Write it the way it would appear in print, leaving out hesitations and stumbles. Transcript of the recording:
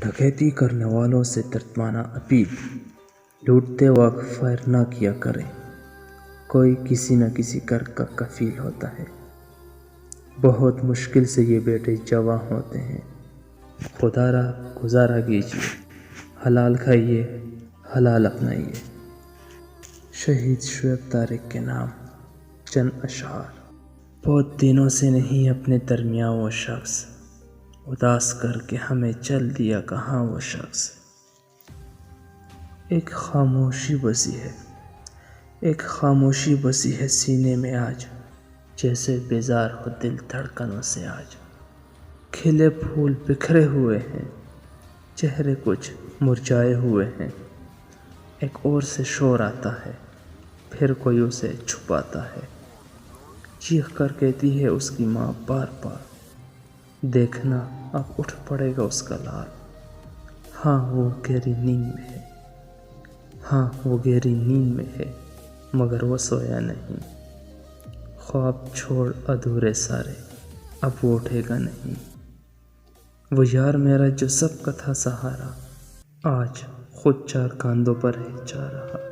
ڈکیتی کرنے والوں سے ترجمانہ اپیل: لوٹتے وقت فائر نہ کیا کریں، کوئی کسی نہ کسی گھر کا کفیل ہوتا ہے۔ بہت مشکل سے یہ بیٹے جوان ہوتے ہیں۔ خدا را گزارا کیجیے، حلال کھائیے، حلال اپنائیے۔ شہید شعیب طارق کے نام چند اشعار۔ بہت دنوں سے نہیں اپنے درمیان وہ شخص، اداس کر کے ہمیں چل دیا کہاں وہ شخص۔ ایک خاموشی بسی ہے، ایک خاموشی بسی ہے سینے میں آج، جیسے بیزار ہو دل دھڑکنوں سے آج۔ کھلے پھول بکھرے ہوئے ہیں، چہرے کچھ مرجھائے ہوئے ہیں۔ ایک اور سے شور آتا ہے، پھر کوئی اسے چھپاتا ہے۔ چیخ کر کہتی ہے اس کی ماں بار بار، دیکھنا اب اٹھ پڑے گا اس کا لال۔ ہاں وہ گہری نیند میں ہے، ہاں وہ گہری نیند میں ہے، مگر وہ سویا نہیں۔ خواب چھوڑ ادھورے سارے، اب وہ اٹھے گا نہیں۔ وہ یار میرا جو سب کا تھا سہارا، آج خود چار کاندھوں پر ہے جا رہا۔